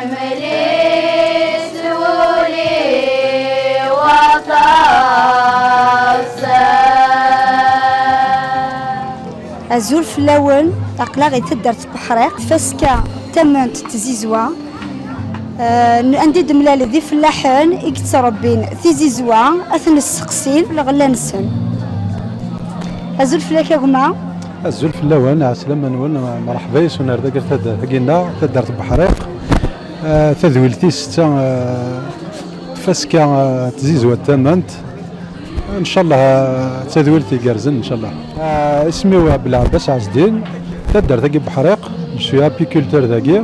مليس ولي وطاس أزول في الأول أقلاغي تدرت بحريق فاسكا تمنت تزيزوا عندي دملال ذي في اللحن يكتربين تزيزوا أثن السقسين لغلا نسن أزول في لك يا جماعة الزول في اللوان عسلامة نون مرحبا يسونا ردا قلت هكينا تدرت بحريق تذويلتي ستة فاسكا تزيزوا تمنت ان شاء الله تذويلتي قرزن ان شاء الله. اسمي هو بالعباس عزدين تدر ذاكي بحريق شوي ابيكولتور ذاكي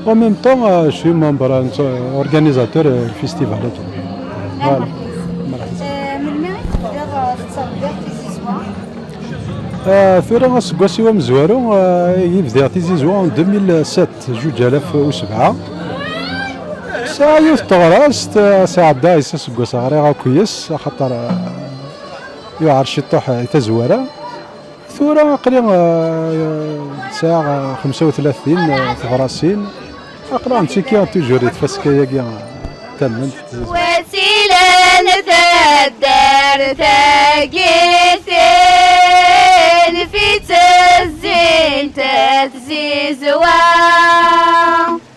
و ميم طون شوي ممبر اورغانيزاتور الفيستيفال. فوالا من مين تقدر تصدق في زيزوا ثورة سكواسي ومزوارو يبدا تيزيزوا 2007 2007 ساعة يوث تغراس ساعة دايس سكواسا غريغا كويس خاطر يوعر شطوح تزوارا ثورة قريبا ساعة 35 ثغراسين أقرا نتيكيا توجور يتفسكيا كيا تمنت وسيلة نتدر تاقيثين في تزين تزيزوا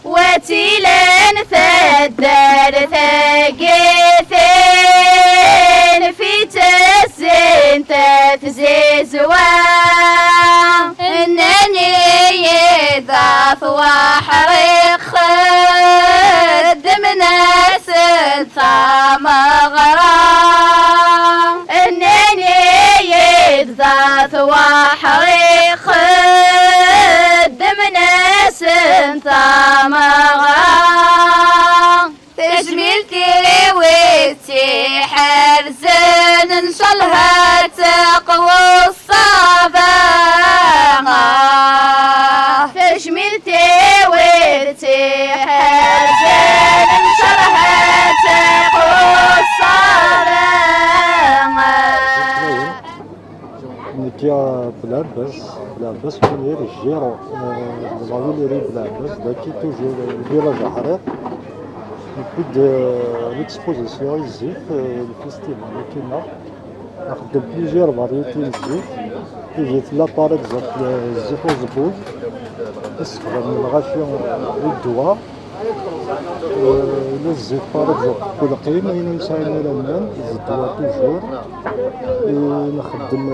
وسيلة نتدر تاقيثين في تزين تزيزوا إنني يضاف وحريق خدم ناس ثمغرام إنني يضاف وحريق خدم ناس ثمغرام تجميلتي ويتي حرزن إن شاء الله تقوى الصباغة تجميلتي ويتي حرزن إن شاء الله تقوى الصباغة نتيا بالعباس كونير الجيرو الغاوي بالعباس داكي توجور الفيلاج حريق نبد ليكسبوزيسيون الزيت الفيستيفال كيما نخدم بليزيور فاريتي الزيت جيت لا باغ اكزومبل الزيت وزبوب نستخدم الغاشيون للدواء إلا الزيت باغ اكزومبل كل قيمة هنا نساعدنا لمن الدواء توجور نخدم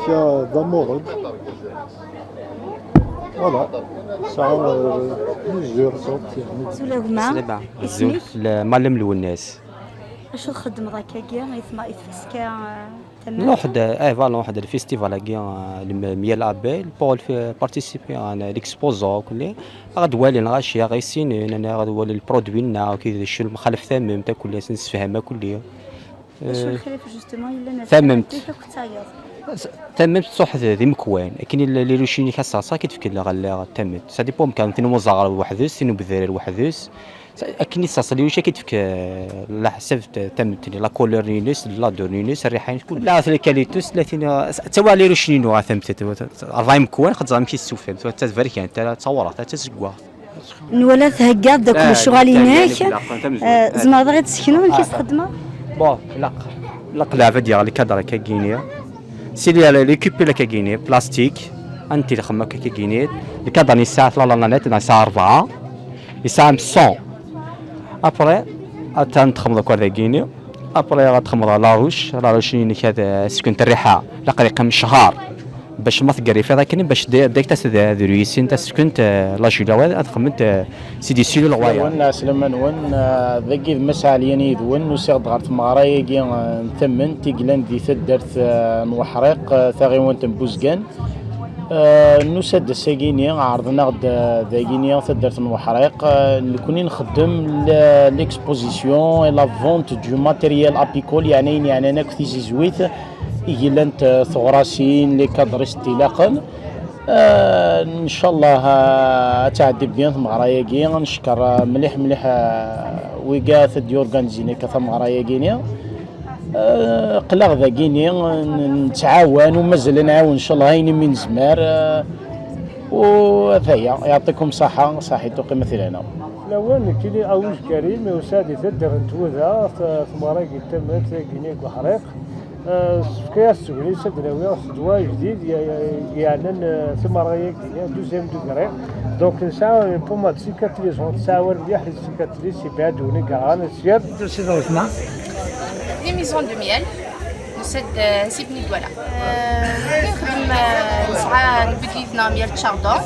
كيا دامورد فوالا ساعة بليزيور صوت يعني. زول يا جماعة الزول معلم الوناس اش نخدم ذاك كيا يثما يتفسكا تمام واحد فوالا واحد الفيستيفال كيا ميال ابيل بول في بارتيسيبي انا ليكسبوزو كلي غدوالي غاشي غيسين انا غدوالي البرودوينا كي شو المخالف ثمم تا كلها نسفهمها كلها شو الخلاف جوستومون الا ثممت تممت صح ذي مكوان لكن اللي روشيني كاساسا كتفكر غلا تمت سا ديبوم كان فينو مزاغر وحدوس فينو بذير وحدوس اكني ساسا اللي وش كتفك لا حسب تمت لا كولور نينس لا دور نينس الريحان كل لا الكاليتوس 30 توا اللي روشيني نو ثمت 40 مكوان خد زعما كيسوفهم تفرك انت تصورات تسقوا نولا تهكاد داك الشغل هناك زعما بغيت تسكنوا من كيستخدمها بون لا قلافه ديال الكادر كاكينيا سيلي ليكيبي لك كايني بلاستيك انت اللي خمك كايني الكادر نساع لا لا نت نساع 4 يساع 100 ابري اتان تخمض كور كايني ابري غتخمض لا روش هذا سكنت الريحه لقريقه من شهر باش ما تقري في ذاك باش ديك تاع درويسين تاع سكنت لا جيلا خمنت سيدي سيلو الغوايه وانا سلمان وان ذاك مسا عليني ذون وسيغ غارت مغراي كي نثمن تيقلان دي ثدرت نوحريق ثاغي وانت بوزكان نسد الساكيني عرضنا غدا ذاكيني ثدرت نوحريق كوني نخدم ليكسبوزيسيون لا فونت دو ماتيريال ابيكول يعني انا كنت زويت يجيلانت ثغراسين لي كادر استلاقا ان شاء الله تعدي بيان مغرايا كي نشكر مليح ويقاث دي اورغانيزيني كثر مغرايا كينيا قلاغ ذا كيني نتعاون ومازال نعاون ان شاء الله هاين من زمار وهذايا يعطيكم صحة قيمة لنا. لوان كيلي أوج كريم وسادي تدر نتوذا ثمارة تمت كينيك وحريق كياس سوري سدراوي دواء جديد يعني ثمارة كينيا دوزيام دوغري دونك نساو بوما سيكاتريزون تساور مليح السيكاتريز يبعدوني كاع نسير دي ميزون دو ميال نسد نسيبني دوالا نخدم نسعى نبديتنا ميال تشاردون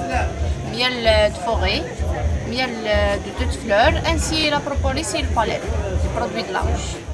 ميال دو فوغي ميال دو توت فلور انسي لا بروبوليس et le pollen, produits de la ruche.